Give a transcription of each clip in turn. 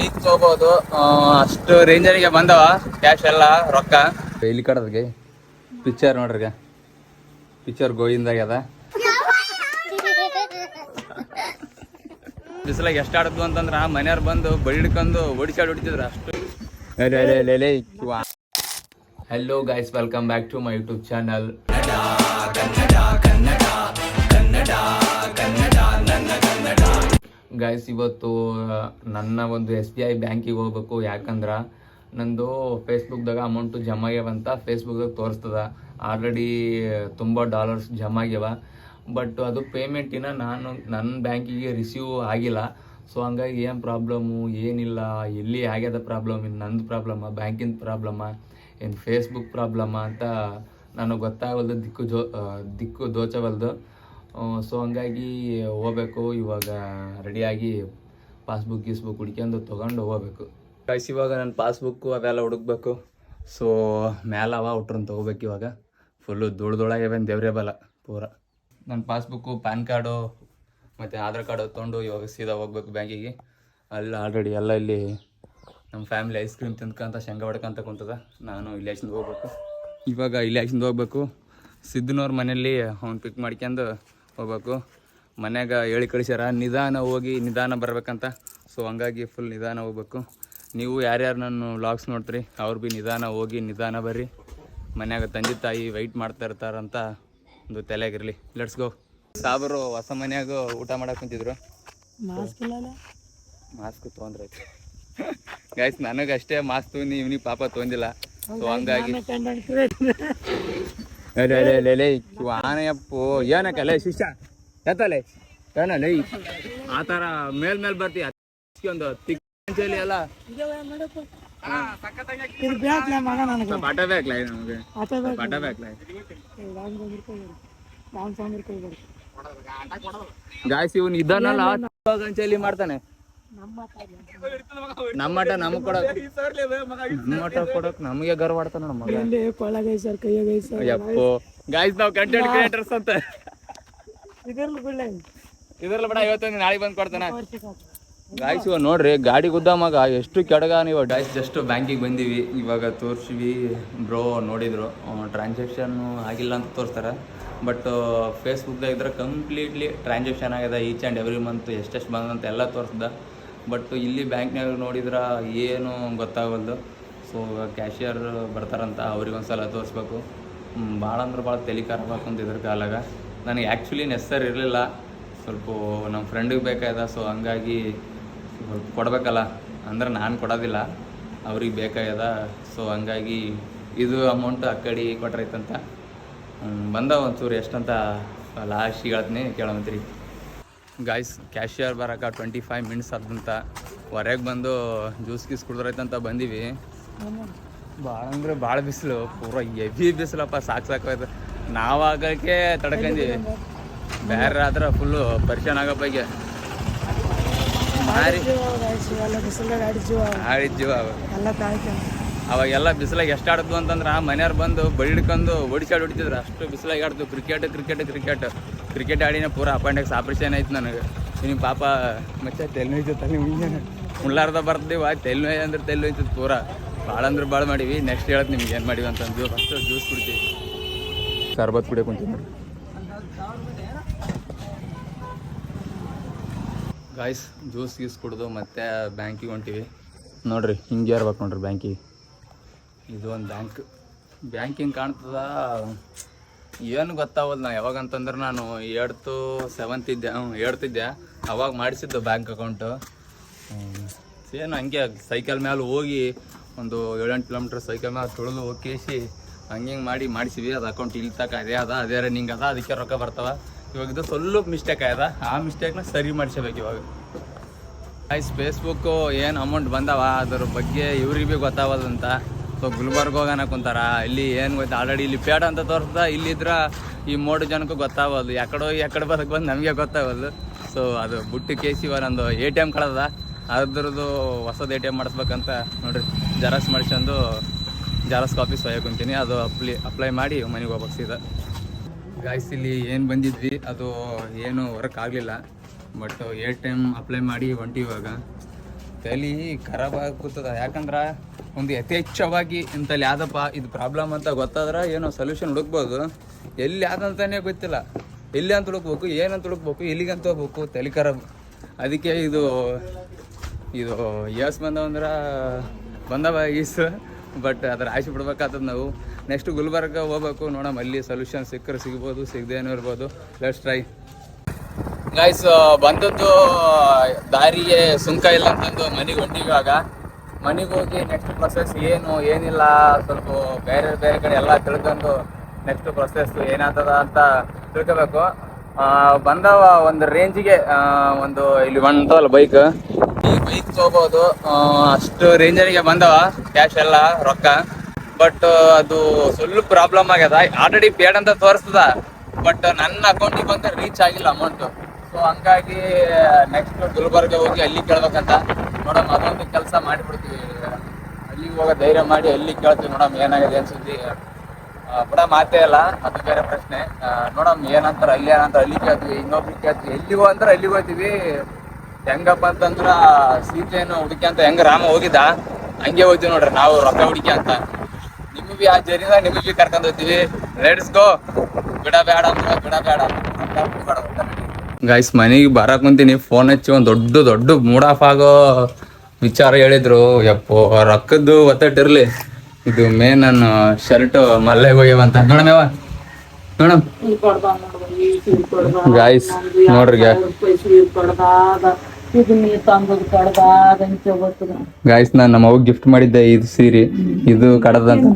Bike ತಗೋಬಹುದು. ಅಷ್ಟು ರೇಂಜರಿಗೆ ಬಂದವ ಕ್ಯಾಶ್ ಎಲ್ಲ ರೊಕ್ಕ. ಇಲ್ಲಿ ಕಡದ್ಗೆ ಪಿಕ್ಚರ್ ನೋಡ್ರಿಗ, ಪಿಕ್ಚರ್ ಗೋವಿಂದಾಗ್ಯದ. ಬಿಸಿಲಾಗ ಎಷ್ಟು ಆಡದ್ವು ಅಂತಂದ್ರ ಮನೆಯವ್ರು ಬಂದು ಬಡಿ ಹಿಡ್ಕೊಂಡು ಹೊಡಿಸಾಡಿ ಹೊಡಿತಿದ್ರು ಅಷ್ಟು. Hello guys, welcome back to my YouTube channel. Guys, ಇವತ್ತು ನನ್ನ ಒಂದು SBI ಬ್ಯಾಂಕಿಗೆ ಹೋಗ್ಬೇಕು. ಯಾಕಂದ್ರೆ ನಂದು ಫೇಸ್ಬುಕ್ದಾಗ ಅಮೌಂಟು ಜಮಾ ಆಗ್ಯಾವಂತ ಫೇಸ್ಬುಕ್ದಾಗ ತೋರಿಸ್ತದ. ಆಲ್ರೆಡಿ ತುಂಬ ಡಾಲರ್ಸ್ ಜಮಾ ಆಗ್ಯಾವ. ಬಟ್ ಅದು ಪೇಮೆಂಟಿನ ನನ್ನ ಬ್ಯಾಂಕಿಗೆ ರಿಸೀವ್ ಆಗಿಲ್ಲ. ಸೊ ಹಂಗಾಗಿ ಏನು ಪ್ರಾಬ್ಲಮ್ಮು ಏನಿಲ್ಲ, ಎಲ್ಲಿ ಆಗ್ಯದ ಪ್ರಾಬ್ಲಮ್, ಇನ್ನು ನಂದು ಪ್ರಾಬ್ಲಮ್ಮ, ಬ್ಯಾಂಕಿನ ಪ್ರಾಬ್ಲಮ್ಮ, ಏನು ಫೇಸ್ಬುಕ್ ಪ್ರಾಬ್ಲಮ್ಮ ಅಂತ ನನಗೆ ಗೊತ್ತಾಗಲ್ದು, ದಿಕ್ಕು ದೋಚವಲ್ದು. ಸೊ ಹಂಗಾಗಿ ಹೋಗ್ಬೇಕು. ಇವಾಗ ರೆಡಿಯಾಗಿ ಪಾಸ್ಬುಕ್ ಹುಡ್ಕೊಂಡು ತೊಗೊಂಡು ಹೋಗ್ಬೇಕು. ಗೈಸ್, ಇವಾಗ ನನ್ನ ಪಾಸ್ಬುಕ್ಕು ಅವೆಲ್ಲ ಹುಡುಕ್ಬೇಕು. ಸೊ ಮ್ಯಾಲವ ಔಟ್ರನ್ನ ತೊಗೋಬೇಕು. ಇವಾಗ ಫುಲ್ಲು ಧೂಳ್ದೊಳಗೆ ಬಂದು ದೇವ್ರೇ ಬಲ ಪೂರ. ನನ್ನ ಪಾಸ್ಬುಕ್ಕು, ಪ್ಯಾನ್ ಕಾರ್ಡು ಮತ್ತು ಆಧಾರ್ ಕಾರ್ಡು ತೊಗೊಂಡು ಇವಾಗ ಸೀದಾ ಹೋಗ್ಬೇಕು ಬ್ಯಾಂಕಿಗೆ. ಅಲ್ಲಿ ಆಲ್ರೆಡಿ ಎಲ್ಲ ಇಲ್ಲಿ ನಮ್ಮ ಫ್ಯಾಮಿಲಿ ಐಸ್ ಕ್ರೀಮ್ ತಿಂದ್ಕೊಂತ ಶೇಂಗಾ ಹೊಡ್ಕೊಂತ ಕುಂತದ. ನಾನು ಇಲ್ಲೇಶಿಂದ ಹೋಗ್ಬೇಕು. ಇವಾಗ ಇಲ್ಲೇಶಿಂದ ಹೋಗ್ಬೇಕು. ಸಿದ್ದನವ್ರ ಮನೇಲಿ ಅವ್ನು ಪಿಕ್ ಮಾಡ್ಕೊಂಡು ಹೋಗ್ಬೇಕು. ಮನ್ಯಾಗ ಹೇಳಿ ಕಳಿಸ್ಯಾರ ನಿಧಾನ ಹೋಗಿ ನಿಧಾನ ಬರ್ಬೇಕಂತ. ಸೊ ಹಂಗಾಗಿ ಫುಲ್ ನಿಧಾನ ಹೋಗ್ಬೇಕು. ನೀವು ಯಾರ್ಯಾರು ನನ್ನ ವ್ಲಾಗ್ಸ್ ನೋಡ್ತೀರಿ ಅವ್ರು ಭೀ ನಿಧಾನ ಹೋಗಿ ನಿಧಾನ ಬರ್ರಿ. ಮನ್ಯಾಗ ತಂದೆ ತಾಯಿ ವೆಯ್ಟ್ ಮಾಡ್ತಾ ಇರ್ತಾರಂತ ಒಂದು ತಲೆಯಾಗಿರಲಿ. Let's go. ಸಾಬರು ಹೊಸ ಮನ್ಯಾಗ ಊಟ ಮಾಡಕ್ಕೆ ಕುಂತಿದ್ರು. Mask ತೊಗೊಂಡ್ರೈತಿ guys. ನನಗೆ ಅಷ್ಟೇ ಮಾಸ್ಕ್ ತೊಗೊಂಡು ಇವ್ನಿಗೆ ಪಾಪ ತೊಗೊಂಡಿಲ್ಲ. ಸೊ ಹಂಗಾಗಿ ಆನೆಯಪ್ಪು ಏನಕ್ಕಲ್ಲ ಶಿಷ್ಯ ಎತ್ತಲೆ ಏನಲ್ಲ ಆ ಥರ ಮೇಲ್ ಬರ್ತೀವಿ. ಒಂದು ತಿಕ್ಕಲಿ ಎಲ್ಲ ಪಾಠ ಬೇಕಲ್ಲ ನಮಗೆ, ಪಾಠ ಬೇಕಲ್ಲ. ಗಾಯ್ಸ್, ಇವನು ಇದನ್ನೆಲ್ಲ ಗಂಚಲಿ ಮಾಡ್ತಾನೆ. ನಮ್ಮಟ ನಮಗ್ ಕೊಡಕ್ ನಮಗೆ ಗರ್ವ ಆಡ್ತಾನ ನಮ್ಮ ಯಪ್ಪೋ. ಗಾಯ್ಸ್, ನಾವು ಕಂಟೆಂಟ್ ಕ್ರಿಯೇಟರ್ಸ್ ಅಂತ ಇದ್ರಲ್ಲ ಬೇಡ. ಇವತ್ತು ನಾಳೆ ಬಂದು ಕೊಡ್ತಾನೆ. ಗಾಯ್ಸ್, ಇವಾಗ ನೋಡ್ರಿ ಗಾಡಿ ಗುದ್ದ ಮಗ ಎಷ್ಟು ಕೆಡಗ. ನೀವು ಡೈಸ್ ಜಸ್ಟ್ ಬ್ಯಾಂಕಿಗೆ ಬಂದೀವಿ. ಇವಾಗ ತೋರಿಸಿವಿ. ಬ್ರೋ ನೋಡಿದ್ರು ಟ್ರಾನ್ಸಾಕ್ಷನ್ನು ಆಗಿಲ್ಲ ಅಂತ ತೋರಿಸ್ತಾರೆ. ಬಟ್ ಫೇಸ್ಬುಕ್ದಾಗ ಇದ್ರೆ ಕಂಪ್ಲೀಟ್ಲಿ ಟ್ರಾನ್ಸಾಕ್ಷನ್ ಆಗ್ಯದ. ಈಚ್ ಆ್ಯಂಡ್ ಎವ್ರಿ ಮಂತ್ ಎಷ್ಟೆಷ್ಟು ಬಂದಂತ ಎಲ್ಲ ತೋರಿಸ್ದ. ಬಟ್ ಇಲ್ಲಿ ಬ್ಯಾಂಕ್ನಾಗ ನೋಡಿದ್ರೆ ಏನು ಗೊತ್ತಾಗಲ್ದು. ಸೊ ಕ್ಯಾಶಿಯರ್ ಬರ್ತಾರಂತ, ಅವ್ರಿಗೊಂದ್ಸಲ ತೋರಿಸ್ಬೇಕು. ಭಾಳ ಅಂದ್ರೆ ಭಾಳ ತಲೆ ಖರಾಬ್ ಅಂತ ಇದ್ರ ಕಾಲಾಗ. ನನಗೆ ಆ್ಯಕ್ಚುಲಿ ನೆಸರ್ ಇರಲಿಲ್ಲ, ಸ್ವಲ್ಪ ನಮ್ಮ ಫ್ರೆಂಡಿಗೆ ಬೇಕಾಯ್ದ. ಸೊ ಹಂಗಾಗಿ ಸ್ವಲ್ಪ ಕೊಡಬೇಕಲ್ಲ, ಅಂದ್ರೆ ನಾನು ಕೊಡೋದಿಲ್ಲ, ಅವ್ರಿಗೆ ಬೇಕಾಗ್ಯದ. ಸೊ ಹಂಗಾಗಿ ಇದು ಅಮೌಂಟ್ ಆ ಕಡೆ ಕೊಟ್ರೈತಂತ ಬಂದ ಒಂಚೂರು ಎಷ್ಟಂತ ಲಾಸ್ಟಿಗೆ ಹೇಳ್ತೀನಿ ಕೇಳೋಂತ್ರಿ. ಗಾಯ್ಸ್, ಕ್ಯಾಶಿಯರ್ ಬರೋಕೆ 25 ಮಿನಿಟ್ಸ್ ಆದಂತ ಹೊರಗೆ ಬಂದು ಜ್ಯೂಸ್ ಗೀಸ್ ಕುಡಿದ್ರೈತಂತ ಬಂದೀವಿ. ಭಾಳ ಅಂದ್ರೆ ಭಾಳ ಬಿಸಿಲು, ಪೂರ ಹೆವಿ ಬಿಸಿಲಪ್ಪ. ಸಾಕಾಯ್ತು. ನಾವು ಆಗೋಕ್ಕೆ ತಡ್ಕೊಂಡೀವಿ, ಬೇರೆ ಆದ್ರೆ ಫುಲ್ಲು ಪರಿಶಾನ್ ಆಗಪ್ಪಾಗೆ ಮಾರಿ ಆಡಿದ್ದೀವ. ಅವಾಗೆಲ್ಲ ಬಿಸಿಲಾಗ ಎಷ್ಟು ಆಡಿದ್ವು ಅಂತಂದ್ರೆ ಮನೆಯವ್ರು ಬಂದು ಬಡಿ ಹಿಡ್ಕೊಂಡು ಹೊಡಿಸಾಡಿ ಹೊಡಿತಿದ್ರು. ಅಷ್ಟು ಬಿಸಿಲಾಗಿ ಆಡ್ತು. ಕ್ರಿಕೆಟ್ ಆಡಿನ ಪೂರ ಅಪೆಂಡಿಕ್ಸ್ ಆಪ್ರೇಷನ್ ಆಯ್ತು ನನಗೆ. ನಿಮ್ಮ ಪಾಪ ಮತ್ತೆ ತೆಲ್ನೋಯ್ತು, ತಲೆ ಉಳ್ಳಾರ್ದ ಬರ್ತೀವಿ. ತೆಲ್ನೋಯ್ ಅಂದ್ರೆ ತೆಲ್ನೋಯ್ತದ ಪೂರ. ಭಾಳ ಅಂದ್ರೆ ಭಾಳ ಮಾಡೀವಿ. ನೆಕ್ಸ್ಟ್ ಹೇಳತ್ತೆ ನಿಮ್ಗೆ ಏನು ಮಾಡೀವಿ ಅಂತಂದು. ಫಸ್ಟ್ ಜ್ಯೂಸ್ ಕುಡಿತೀವಿ, ಶರ್ಬತ್ ಕುಡಿಯೋಕೆ ಕುಂತೀವಿ. ಗಾಯ್ಸ್, ಜ್ಯೂಸ್ ಕುಡಿದು ಮತ್ತೆ ಬ್ಯಾಂಕಿಗೆ ಹೊಂಟಿವಿ. ನೋಡಿರಿ ಹಿಂಗೆ ಇರ್ಬೇಕು ನೋಡ್ರಿ ಬ್ಯಾಂಕಿಗೆ. ಇದು ಒಂದು ಬ್ಯಾಂಕ್ ಹಿಂಗೆ ಕಾಣ್ತದ. ಏನು ಗೊತ್ತಾಗೋದು. ನಾ ಯಾವಾಗಂತಂದ್ರೆ ನಾನು 7th ಇದ್ದೆ ಅವಾಗ ಮಾಡಿಸಿದ್ದು ಬ್ಯಾಂಕ್ ಅಕೌಂಟು. ಏನು ಹಂಗೆ ಸೈಕಲ್ ಮೇಲೆ ಹೋಗಿ ಒಂದು 7-8 ಕಿಲೋಮೀಟ್ರ್ ಸೈಕಲ್ ಮೇಲೆ ತುಳಿದು ಹೋಗಿ ಹಂಗೆ ಮಾಡಿಸಿವಿ. ಅದು ಅಕೌಂಟ್ ಇಲ್ಲಿ ತಕ ಅದೇ ರನ್ನಿಂಗ್ ಅದ, ಅದಕ್ಕೆ ರೊಕ್ಕ ಬರ್ತಾವ. ಇವಾಗ ಇದು ಸ್ವಲ್ಪ ಮಿಸ್ಟೇಕ್ ಆಯ್ದ. ಆ ಮಿಸ್ಟೇಕ್ನ ಸರಿ ಮಾಡಿಸ್ಬೇಕು ಇವಾಗ. ಗೈಸ್, ಫೇಸ್ಬುಕ್ಕು ಏನು ಅಮೌಂಟ್ ಬಂದವ ಅದ್ರ ಬಗ್ಗೆ ಇವ್ರಿಗೆ ಭೀ ಗೊತ್ತಾಗದಂತ. ಸೊ ಗುಲ್ಬರ್ಗ ಹೋಗೋಣ ಕುಂತಾರ. ಇಲ್ಲಿ ಏನು ಗೊತ್ತಾ, ಆಲ್ರೆಡಿ ಇಲ್ಲಿ ಪೇಡ ಅಂತ ತೋರಿಸ್ದ. ಇಲ್ಲಿದ್ರೆ ಈ 3 ಜನಕ್ಕೂ ಗೊತ್ತಾಗಲ್ದು. ಎಕಡೆ ಬರೋಕ್ಕೆ ಬಂದು ನಮಗೆ ಗೊತ್ತಾಗಲ್ದು. ಸೊ ಅದು ಬುಟ್ಟು ಕೇಸಿವ ನಂದು ATM ಕಳೆದ. ಅದ್ರದ್ದು ಹೊಸದು ATM ಮಾಡಿಸ್ಬೇಕಂತ ನೋಡ್ರಿ. ಜೆರಾಕ್ಸ್ ಮಾಡಿಸ್ಕೊಂಡು ಜೆರಾಕ್ಸ್ ಕಾಪಿ ಸೊಯ್ಯಕ್ಕೆ ಕುಂತೀನಿ. ಅದು ಅಪ್ಲೈ ಮಾಡಿ ಮನೆಗೆ ಹೋಗ್ಬೇಕು ಸೀದಾ. ಗಾಯ್ಸ್, ಇಲ್ಲಿ ಏನು ಬಂದಿದ್ವಿ ಅದು ಏನು ವರ್ಕ್ ಆಗಲಿಲ್ಲ. ಬಟ್ ATM ಅಪ್ಲೈ ಮಾಡಿ ಹೊಂಟಿವಾಗ ತಲೆ ಖರಾಬ್ ಕೂತದ. ಯಾಕಂದ್ರೆ ಒಂದು ಯಥೇಚ್ಛವಾಗಿ ಇಂಥಲ್ಲಿ ಯಾವ್ದಪ್ಪ ಇದು ಪ್ರಾಬ್ಲಮ್ ಅಂತ ಗೊತ್ತಾದ್ರೆ ಏನೋ ಸೊಲ್ಯೂಷನ್ ಹುಡುಕ್ಬೋದು. ಎಲ್ಲಿ ಯಾವ್ದಂತಾನೆ ಗೊತ್ತಿಲ್ಲ, ಎಲ್ಲಿ ಅಂತ ಹುಡುಕ್ಬೇಕು, ಏನಂತ ಹುಡುಕ್ಬೇಕು, ಎಲ್ಲಿಗಂತ ಹೋಗ್ಬೇಕು, ತಲೆ ಖರಾಬ್. ಅದಕ್ಕೆ ಇದು ಯಸ್ ಬಂದವ ಈಸು. ಬಟ್ ಅದ್ರ ಆಸೆ ಬಿಡ್ಬೇಕಾಗ್ತದೆ ನಾವು. ನೆಕ್ಸ್ಟ್ ಗುಲ್ಬರ್ಗ ಹೋಗ್ಬೇಕು, ನೋಡಮ್ ಅಲ್ಲಿ ಸೊಲ್ಯೂಷನ್ ಸಿಕ್ಕರೆ ಸಿಗ್ಬೋದು, ಸಿಗದೇನೂ ಇರ್ಬೋದು. Let's try. ಗೈಸ್, ಬಂದದ್ದು ದಾರಿಗೆ ಸುಂಕ ಇಲ್ಲ ಅಂತಂದು ಮನೆಗೆ ಹೊಂಟಿವಾಗ. ಮನೆಗೆ ಹೋಗಿ ನೆಕ್ಸ್ಟ್ ಪ್ರೊಸೆಸ್ ಏನಿಲ್ಲ ಸ್ವಲ್ಪ ಬೇರೆ ಕಡೆ ಎಲ್ಲ ತಿಳ್ಕೊಂಡು ನೆಕ್ಸ್ಟ್ ಪ್ರೊಸೆಸ್ ಏನಾಗ್ತದ ಅಂತ ತಿಳ್ಕೋಬೇಕು. ಬಂದವ ಒಂದು ರೇಂಜಿಗೆ ಒಂದು ಇಲ್ಲಿ ಬಂದವಲ್ಲ ಬೈಕ್, ಈ ಬೈಕ್ ತೊಗೋಬೋದು. ಅಷ್ಟು ರೇಂಜರಿಗೆ ಬಂದವ ಕ್ಯಾಶ್ ಎಲ್ಲ ರೊಕ್ಕ. ಬಟ್ ಅದು ಸ್ವಲ್ಪ ಪ್ರಾಬ್ಲಮ್ ಆಗ್ಯದ. ಆಲ್ರೆಡಿ ಪೇಡ್ ಅಂತ ತೋರಿಸ್ತದ, ಬಟ್ ನನ್ನ ಅಕೌಂಟಿಗೆ ಬಂದ ರೀಚ್ ಆಗಿಲ್ಲ ಅಮೌಂಟು. ಸೊ ಹಂಗಾಗಿ ನೆಕ್ಸ್ಟ್ ಗುಲ್ಬರ್ಗ ಹೋಗಿ ಅಲ್ಲಿ ಕೇಳ್ಬೇಕಂತ. ನೋಡಮ್ ಅದೊಂದು ಕೆಲಸ ಮಾಡಿಬಿಡ್ತೀವಿ. ಅಲ್ಲಿಗೆ ಹೋಗೋ ಧೈರ್ಯ ಮಾಡಿ ಅಲ್ಲಿ ಕೇಳ್ತೀವಿ. ನೋಡಮ್ ಏನಾಗಿದೆ ಅನ್ಸುತ್ತಿ ಬಿಡ ಮಾತೇ ಇಲ್ಲ, ಅದು ಬೇರೆ ಪ್ರಶ್ನೆ. ನೋಡಮ್ ಏನಂತಾರೆ ಅಲ್ಲಿ ಕೇಳ್ತೀವಿ, ಇನ್ನೊಬ್ರಿಗೆ ಕೇಳ್ತೀವಿ. ಎಲ್ಲಿಗೋ ಅಂದ್ರೆ ಅಲ್ಲಿಗೆ ಹೋಗ್ತೀವಿ. ಹೆಂಗಪ್ಪ ಅಂತಂದ್ರ ಸೀತೆಯನ್ನು ಹುಡುಕಿ ಅಂತ ಹೆಂಗ ರಾಮ ಹೋಗಿದ್ದ ಹಂಗೆ ಹೋಗ್ತೀವಿ ನೋಡ್ರಿ ನಾವು ರೊಕ್ಕ ಹುಡುಕಿ ಅಂತ. ನಿಮಗೆ ಆ ಜರ್ನಿನ ನಿಮಗೆ ಕರ್ಕೊಂಡು ಹೋಗ್ತೀವಿ. Let's go. ಬಿಡಬೇಡ. ಗೈಸ್, ಮನೆಗೆ ಬರಕ್ ಕುಂತೀನಿ, ಫೋನ್ ಹಚ್ಚಿ ಒಂದು ದೊಡ್ಡ ಮೂಡ್ ಆಫ್ ಆಗೋ ವಿಚಾರ ಹೇಳಿದ್ರು. ಯಪ್ಪೋ, ರೊಕ್ಕದ್ದು ಒತ್ತಟ್ಟಿರ್ಲಿ. ಇದು ಮೇನ್ ನನ್ನ ಶರ್ಟ್ ಮಲ್ಲೆಗೆ ಹೋಗ್ಯವಂತ. ನೋಡಮೇವ ನೋಡಮ್ ಗೈಸ್, ನೋಡ್ರಿ ಗೈಸ್, ನಾನು ನಮ್ಮ ಅವ್ಗೆ ಗಿಫ್ಟ್ ಮಾಡಿದ್ದೆ ಇದು ಸೀರೆ. ಇದು ಕಡದಂತ,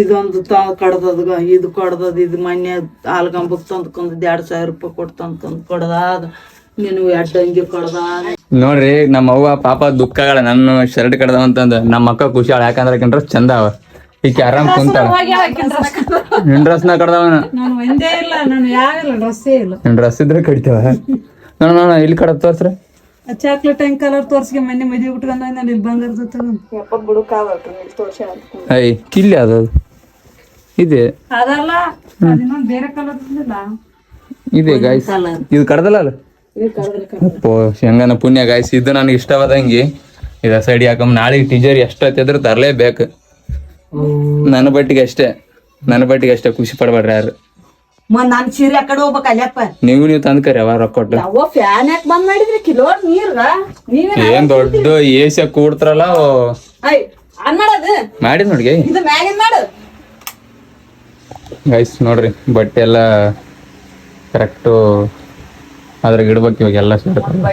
ಇದೊಂದು ಕಡದದ, ಇದು ಕಡ್ದದ. ಇದು ಮೊನ್ನೆ ಹಾಲ್ಗಂಬಕ್ ತಂದ್ಕೊಂಡ್ 2,000 ರೂಪಾಯಿ ಕೊಟ್ಟು ತಂದ್ಕೊಂಡ್ ಕೊಡದಾದ. ನೀನು ಎಡ್ಡಂಗಿ ಕೊಡದ. ನೋಡ್ರಿ, ನಮ್ಮ ಅವ್ವ ಪಾಪ ದುಃಖಗಳ ನನ್ನ ಶರ್ಟ್ ಕಡ್ದವ ಅಂತಂದ. ನಮ್ಮ ಅಕ್ಕ ಖುಷಿ ಆಳ, ಯಾಕಂದ್ರೆ ಕಂಡ್ರೆ ಚಂದ ಅವ. ಈಕೆ ಆರಾಮ್ ಕುಂತಾಳ. ನಿನ್ ಡ್ರೆಸ್ನ ಕಡ್ದವನ, ನಿನ್ ಡ್ರೆಸ್ ಇದ್ರೆ ಕಡಿತವ. ನೋಡ ಇಲ್ಲಿ ಕಡ ತೋರ್ಸ್ರ. ಚಾಕ್ಲೇಟ್ ಹೆಂಗ್ ಕಲರ್ ತೋರ್ಸ್ಗೆ ಮೊನ್ನೆ ಮದುವೆ ಉಟ್ಕೊಂಡ ನಾನು ಇಲ್ಲಿ ಬಂಗಾರದ ಐ ಕಿಲ್ಲಿ ಅದು ಇದೆ, ಅದಲ್ಲ ಬೇರೆ ಕಲರ್ ಇದೆ ಗಾಯ್ಸ್. ಇದು ಕಡ್ದಲ್ಲ ಅಲ್ಲ, ಹೆಂಗನ ಪುಣ್ಯ ಗಾಯ್ಸ್. ಇದು ನನಗೆ ಇಷ್ಟವಾದಂಗಿ ಇದ ಸೈಡ್ ಯಾಕಂಬ ನಾಳೆಗೆ ಟೀಚರ್ ಎಷ್ಟೊತ್ತಿದ್ರು ತರಲೇಬೇಕು. ನನ್ನ ಬಟ್ಟಿಗೆ ಅಷ್ಟೇ ಖುಷಿ ಪಡ್ಬೇಡ್ರಿ ಯಾರು. ನಾನ್ ಸೀರೆ ಆ ಕಡೆ ಹೋಗ್ಬೇಕ ಅಲ್ಲಪ್ಪ. ನೀವು ತಂದ್ಕರಿ ಅವ ರೊಕ್ಕ ಕೊಟ್ಟು. ಫ್ಯಾನ್ ಯಾಕೆ ಬಂದ್ ಮಾಡಿದ್ರಿ ಕಿಲೋ ನೀರ್ ಏನ್ ದೊಡ್ಡ ಏಸಿಯ ಕೂಡ್ತಾರಲ್ಲ ಮಾಡಿ ನೋಡಿ ಗೈಸ್. ನೋಡ್ರಿ ಬಟ್ಟೆ ಎಲ್ಲ ಕರೆಕ್ಟು ಅದ್ರಾಗ ಇಡ್ಬೇಕು ಇವಾಗ ಎಲ್ಲ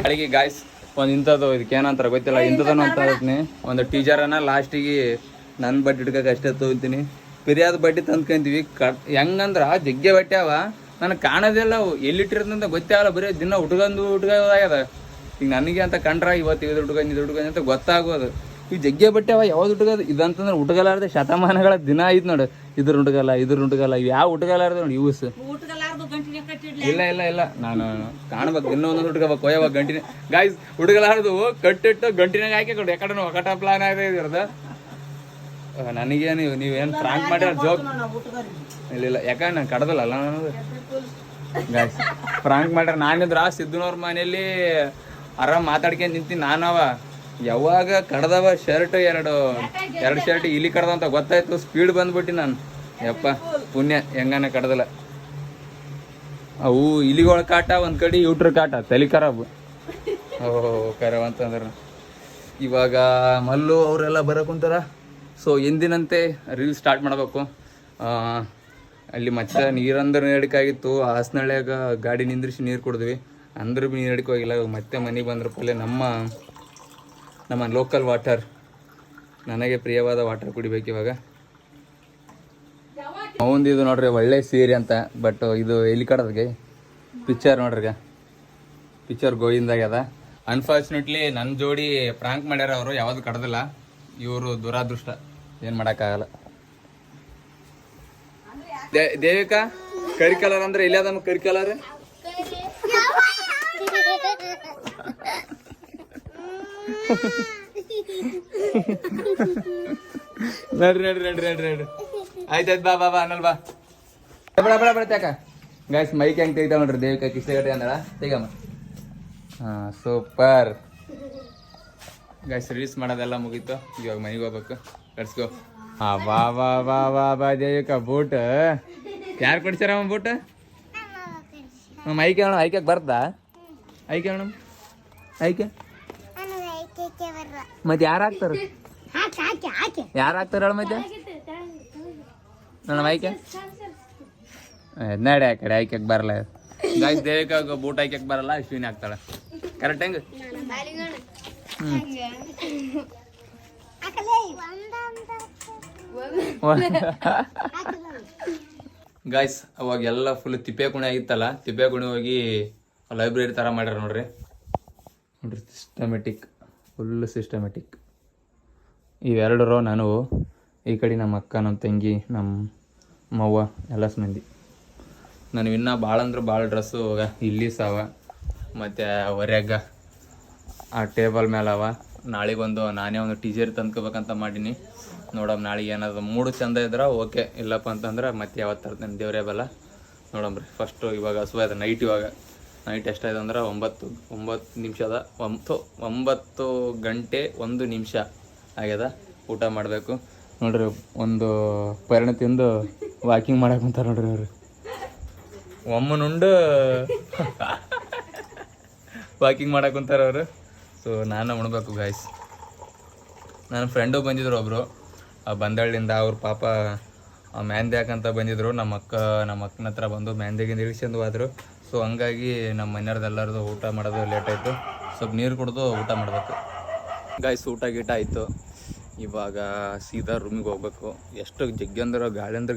ಬೆಳಿಗ್ಗೆ ಗಾಯ್ಸ್. ಒಂದ್ ಇಂಥದ್ದು ಇದಕ್ಕೆ ಏನಂತಾರ ಗೊತ್ತಿಲ್ಲ, ಇಂಥದನ್ನು ಅಂತ ಹೇಳ್ತೀನಿ. ಒಂದು ಟೀಚರನ್ನ ಲಾಸ್ಟಿಗೆ ನನ್ನ ಬಟ್ಟೆ ಹಿಡ್ಕಕ್ಕೆ ಅಷ್ಟೇ ತೊಗೊಳ್ತೀನಿ. ಪಿರಿಯಾದ ಬಟ್ಟೆ ತಂದ್ಕೊಂತೀವಿ. ಹೆಂಗಂದ್ರ ಜಗ್ಗೆ ಬಟ್ಟೆ ಅವ, ನನಗೆ ಕಾಣೋದಿಲ್ಲ ಅವು ಎಲ್ಲಿಟ್ಟಿರೋದಂತ ಗೊತ್ತೇ ಆಗಲ್ಲ. ಬರೀ ದಿನ ಹುಟ್ಕೊಂಡಾಗ್ಯದ. ಈಗ ನನಗೆ ಅಂತ ಕಂಡ್ರ ಇವತ್ತು ಇದು ಹುಟ್ಕೊಂಡು ಅಂತ ಗೊತ್ತಾಗೋದು. ಈಗ ಜಗ್ಗೆ ಬಟ್ಟೆ ಅವ, ಯಾವ್ದು ಹುಟ್ಗೋದು ಇದಂತಂದ್ರೆ ಹುಟ್ಗಲಾರ್ದೆ ಶತಮಾನಗಳ ದಿನ ಐತ್ ನೋಡು. ಇದ್ರ ಹುಟ್ಗಲ್ಲ ಇವು ಯಾವ ಹುಟ್ಗಲಾರ್ದು ನೋಡಿ ಯೂಸ್. ಇಲ್ಲ ನಾನು ಕಾಣ್ಬೇಕು, ಇನ್ನೂ ಒಂದೊಂದು ಹುಟ್ಕೋಬೇಕು. ಯಾವಾಗ ಗಂಟಿನ ಗಾಯ್ಸ್ ಹುಟ್ಗಲಾರ್ದು ಕಟ್ಟಿಟ್ಟು ಗಂಟಿನಾಗ ಹಾಕಿ ಕೊಡು. ಯಾಕಡೆ ಒಕಟ ಪ್ಲಾನ್ ಆಗಿರೋದು ನನಗೇನು. ನೀವೇನು ಫ್ರಾಂಕ್ ಮಾಡಿರ ಜೋಕ್ ಇಲ್ಲ, ಯಾಕಂದ್ರೆ ನಾನು ಕಡ್ದಲ್ಲ ನನಗೆ ಗಾಯ್ಸ್. ಫ್ರಾಂಕ್ ಮಾಡ್ಯಾರ. ನಾನಿದ್ರ ಸಿದ್ದನವ್ರ ಮನೇಲಿ ಆರಾಮ್ ಮಾತಾಡ್ಕೊಂಡು ನಿಂತೀನಿ. ನಾನವ ಯಾವಾಗ ಕಡ್ದವ ಶರ್ಟ್ ಎರಡು ಶರ್ಟ್ ಇಲಿ ಕಡ್ದಂತ ಗೊತ್ತಾಯ್ತು. ಸ್ಪೀಡ್ ಬಂದ್ಬಿಟ್ಟು ನಾನು ಯಪ್ಪ ಪುಣ್ಯ ಹೆಂಗನ ಕಡ್ದಲ್ಲ. ಅವು ಇಲಿಗಳ ಕಾಟ ಒಂದು ಕಡೆ, ಯೂಟ್ರ್ ಕಾಟ, ತಲೆ ಖರಾಬ್. ಕರವ್ ಅಂತಂದ್ರೆ ಇವಾಗ ಮಲ್ಲು ಅವರೆಲ್ಲ ಬರಕುಂತಾರ. ಸೊ ಎಂದಿನಂತೆ ರೀಲ್ ಸ್ಟಾರ್ಟ್ ಮಾಡಬೇಕು. ಅಲ್ಲಿ ಮತ್ತೆ ನೀರಂದ್ರೆ ನಡಿಕಾಗಿತ್ತು. ಹಾಸನಳ್ಳಿಯಾಗ ಗಾಡಿ ನಿಂದ್ರಿಸಿ ನೀರು ಕುಡಿದ್ವಿ, ಅಂದ್ರೆ ಭೀ ನೀರು ನಡಿಕೆ ಹೋಗಿಲ್ಲ. ಮತ್ತೆ ಮನೆಗೆ ಬಂದ್ರ ಪಲ್ಲೆ ನಮ್ಮ ಲೋಕಲ್ ವಾಟರ್, ನನಗೆ ಪ್ರಿಯವಾದ ವಾಟರ್ ಕುಡಿಬೇಕು ಇವಾಗ. ಅವಂದು ಇದು ನೋಡ್ರಿ ಒಳ್ಳೆ ಸೀರೆ ಅಂತ. ಬಟ್ ಇದು ಎಲ್ಲಿ ಕಡದ್ಗೆ ಪಿಕ್ಚರ್ ನೋಡ್ರಿ, ಪಿಕ್ಚರ್ ಗೋವಿಂದಾಗ್ಯದ. ಅನ್ಫಾರ್ಚುನೇಟ್ಲಿ ನನ್ನ ಜೋಡಿ ಪ್ರಾಂಕ್ ಮಾಡ್ಯಾರ. ಅವರು ಯಾವುದು ಕಡ್ದಿಲ್ಲ. ಇವರು ದುರಾದೃಷ್ಟ, ಏನು ಮಾಡೋಕ್ಕಾಗಲ್ಲ. ದೇವಿಕಾ ಕರಿ ಕಲರ್ ಅಂದ್ರೆ ಇಲ್ಲ ಅದಮ್ಮ ಕರಿ ಕಲರ್. ನಡ್ರಿ ಆಯ್ತಾಯ್ತು. ಬಾ ಅನ್ನಲ್ ಬಾ ಬಡ ತ್ಯಾಕ ಗಾಯ್ಸ್. ಮೈಕ್ ಹೆಂಗೆ ತೆಗಿತಾವ ನೋಡ್ರಿ. ದೇವಿಕಾ ಕಿಸ್ತೆ ಗಟ್ಟೆ ಅಂದಳ ತೆಗಮ್ಮ. ಹಾಂ ಸೂಪರ್. ಗೈಸ್ ರೀಲ್ಸ್ ಮಾಡೋದೆಲ್ಲ ಮುಗೀತು, ಇವಾಗ ಮನೆಗೆ ಹೋಗ್ಬೇಕು. Let's go. ಬಾ ಬಾ ಬಾ ಬಾ ಬಾ ದೇವಿಕ ಬೂಟ್ ಯಾರು ಕೊಡ್ಸಾರ ಬೂಟ್? ಐಕೆ ಅಣ್ಣ, ಐಕೆ ಬರ್ತಾ? ಐಕೆ ಅಣ್ಣ, ಐಕೆ ಮತ್ತೆ ಯಾರು ಹಾಕ್ತಾರ? ಯಾರು ಹಾಕ್ತಾರ ಹೇಳ ಮತ್ತೆ? ನನ್ನ ಐಕೆ ನಡೆ ಆ ಕಡೆ ಐಕ್ಯಕ್ ಬರಲ್ಲ. ಗಾಯ್ಸ್ ದೇವಿಕ ಬೂಟ್ ಐಕ್ಯಕ್ ಬರಲ್ಲ, ಅಶ್ವಿನಿ ಹಾಕ್ತಾಳ. ಕರೆಕ್ಟ್ ಹೆಂಗ? ಗಾಯ್ಸ್ ಅವಾಗೆಲ್ಲ ಫುಲ್ ತಿಪ್ಪೆ ಕುಣಿ ಆಗಿತ್ತಲ್ಲ, ತಿಪ್ಪೆ ಕುಣಿ ಹೋಗಿ ಲೈಬ್ರರಿ ಥರ ಮಾಡ್ಯಾರ ನೋಡ್ರಿ. Systematic, full systematic. ಇವೆರಡು ರೋ ನಾನು, ಈ ಕಡೆ ನಮ್ಮ ಅಕ್ಕ, ನಮ್ಮ ತಂಗಿ, ನಮ್ಮ ಅವ್ವ, ಎಲ್ಲ ಮಂದಿ. ನನಗೆ ಇನ್ನೂ ಭಾಳ ಅಂದ್ರೆ ಭಾಳ ಡ್ರೆಸ್ಸು ಇಲ್ಲಿ ಸಾವ, ಮತ್ತು ಹೊರ್ಯಾಗ ಆ ಟೇಬಲ್ ಮೇಲೆ ಅವ. ನಾಳೆಗೊಂದು ನಾನೇ ಒಂದು ಟೀಚರ್ ತಂದ್ಕೋಬೇಕಂತ ಮಾಡೀನಿ. ನೋಡಮ್ ನಾಳೆಗೆ ಏನಾದ್ರು ಮೂಡು ಚಂದ ಇದ್ರೆ ಓಕೆ, ಇಲ್ಲಪ್ಪ ಅಂತಂದ್ರೆ ಮತ್ತೆ ಯಾವತ್ತು ತರ್ತೇನೆ ದೇವ್ರೇ ಬಲ್ಲ. ನೋಡಮ್ರಿ. ಫಸ್ಟು ಇವಾಗ ಹಸುವಾದ ನೈಟ್, ಇವಾಗ ನೈಟ್ ಎಷ್ಟಾಯ್ತು ಅಂದ್ರೆ 9 ಗಂಟೆ 1 ನಿಮಿಷ ಆಗ್ಯದ. ಊಟ ಮಾಡಬೇಕು ನೋಡ್ರಿ. ಒಂದು ಪರಿಣತಿಯಿಂದ ವಾಕಿಂಗ್ ಮಾಡಕ್ಕೆ ಕುಂತಾರೆ ನೋಡ್ರಿ ಅವ್ರು. ಒಮ್ಮನುಂಡು ವಾಕಿಂಗ್ ಮಾಡಕ್ಕೆ ಕುಂತಾರೆ ಅವರು. ಸೊ ನಾನು ಉಣ್ಬೇಕು ಗಾಯ್ಸ್. ನನ್ನ ಫ್ರೆಂಡು ಬಂದಿದ್ರು ಒಬ್ಬರು ಬಂದಳ್ಳಿಂದ. ಅವ್ರ ಪಾಪ ಮ್ಯಾಂದ್ಯಾಕ್ ಅಂತ ಬಂದಿದ್ರು. ನಮ್ಮ ಅಕ್ಕನ ಹತ್ರ ಬಂದು ಮ್ಯಾಂದ್ಯಾಗಿಂದ ಇಳಿಸ್ಕೊಂಡು ಹೋದ್ರು. ಸೊ ಹಂಗಾಗಿ ನಮ್ಮ ಮನೆಯವ್ರದ್ದೆಲ್ಲರದು ಊಟ ಮಾಡೋದು ಲೇಟ್ ಆಯಿತು. ಸ್ವಲ್ಪ ನೀರು ಕುಡಿದು ಊಟ ಮಾಡಬೇಕು ಗಾಯ್ಸ್. ಊಟ ಗೀಟ ಆಯಿತು. ಇವಾಗ ಸೀದಾ ರೂಮಿಗೆ ಹೋಗ್ಬೇಕು. ಎಷ್ಟು ಜಗ್ಗಿ ಅಂದ್ರೆ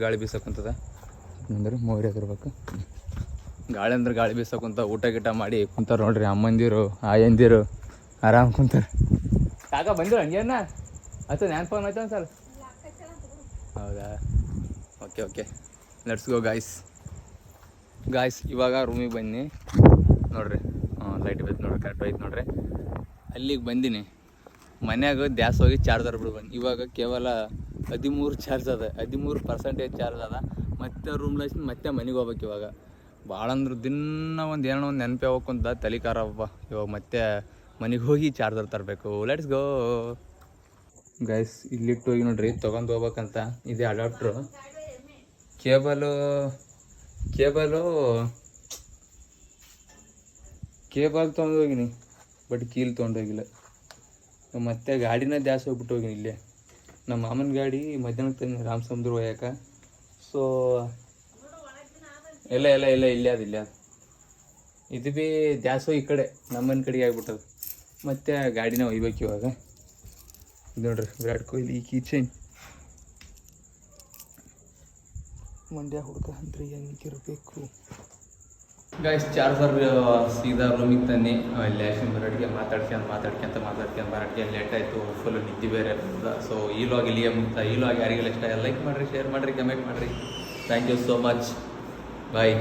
ಗಾಳಿ ಬೀಸಕ್ಕಂತದ ಅಂದ್ರೆ ಮೋರಿ ಆಗಿರ್ಬೇಕು. ಗಾಳಿ ಬೀಸಕ್ಕಂತ ಊಟ ಗೀಟ ಮಾಡಿ ಕುಂತಾರೆ ನೋಡ್ರಿ. ಅಮ್ಮಂದಿರು ಆಯಂದಿರು ಆರಾಮ್ ಕುಂತಾರೆ. ಕಾಕ ಬಂದಿರು ಹಂಗೇನ ಆಯ್ತು? ನಾನು ಫೋನ್ ಆಯ್ತು ಒಂದು ಸಲ. ಹೌದಾ? Okay let's go guys. ಇವಾಗ ರೂಮಿಗೆ ಬನ್ನಿ ನೋಡ್ರಿ. ಲೈಟ್ ಬೇಕು ನೋಡ್ರಿ, ಕರೆಕ್ಟ್ ಆಯ್ತು ನೋಡ್ರಿ. ಅಲ್ಲಿಗೆ ಬಂದೀನಿ. ಮನ್ಯಾಗ ಗ್ಯಾಸ್ ಹೋಗಿ ಚಾರ್ಜರ್ ಬಿಡ್ಬಂದು ಇವಾಗ ಕೇವಲ 13 ಚಾರ್ಜ್ ಅದ, 13% ಚಾರ್ಜ್ ಅದ. ಮತ್ತೆ ರೂಮ್ಲೈಸ್ ಮತ್ತೆ ಮನೆಗೆ ಹೋಗ್ಬೇಕು. ಇವಾಗ ಭಾಳ ಅಂದ್ರೆ ದಿನ ಏನೋ ಒಂದು ನೆನಪೇ ಹೋಗ್ಕೊಂತ ತಲೆ ಖಾರಪ್ಪ. ಇವಾಗ ಮತ್ತೆ ಮನೆಗೆ ಹೋಗಿ ಚಾರ್ಜರ್ ತರಬೇಕು. Let's go guys. ಇಲ್ಲಿಟ್ಟು ಹೋಗಿ ನೋಡ್ರಿ, ತೊಗೊಂಡು ಹೋಗ್ಬೇಕಂತ. ಇದೆ ಅಡಾಪ್ಟ್ರು. ಕೇಬಲು ತೊಗೊಂಡು ಹೋಗಿನಿ, ಬಟ್ ಕೀಲ್ ತೊಗೊಂಡೋಗಿಲ್ಲ. ಮತ್ತೆ ಗಾಡಿನ ಜಾಸ್ತಿ ಹೋಗ್ಬಿಟ್ಟು ಹೋಗಿನಿ. ಇಲ್ಲೇ ನಮ್ಮ ಮಾಮನ ಗಾಡಿ ಮಧ್ಯಾಹ್ನಕ್ಕೆ ತಂದು ರಾಮಸಮುದ್ರ ಹೋಯಾಕ. ಸೊ ಇಲ್ಲ ಇಲ್ಲೇ ಅದು ಇದು ಭೀ ಜಾಸ್ತಿ ಈ ಕಡೆ ನಮ್ಮನ ಕಡೆಗೆ ಆಗ್ಬಿಟ್ಟದು. ಮತ್ತು ಗಾಡಿನ ಒಯ್ಬೇಕು ಇವಾಗ. ಇದು ನೋಡ್ರಿ ವಿರಾಟ್ ಕೊಹ್ಲಿ ಕೀ ಚೈನ್. ಮಂಡ್ಯ ಹುಡುಗ ಅಂದ್ರೆ ಹೆಂಗಿರಬೇಕು ಗಾಯ್ಸ್. ಚಾರ್ಜರ್ ಸೀದಾ ರೂಮಿಗೆ ತಂದು ಅಲ್ಲಿ ಆ್ಯಕ್ಷನ್ ಬರೋಟಿಗೆ ಮಾತಾಡ್ಕೊಂತ ಬರೋಟಿಗೆ ಲೇಟ್ ಆಯಿತು. ಫುಲ್ ನಿದ್ದೆ ಬೇರೆ ಇರ್ತದೆ. ಸೊ ಈ ಲಾಗ್ ಇಲ್ಲಿಗೆ ಮುಗ್ತಾ. ಈ ಲಾಗ್ ಯಾರಿಗೆಲ್ಲ ಇಷ್ಟ ಲೈಕ್ ಮಾಡಿರಿ, ಶೇರ್ ಮಾಡಿರಿ, ಕಮೆಂಟ್ ಮಾಡಿರಿ. Thank you so much. Bye.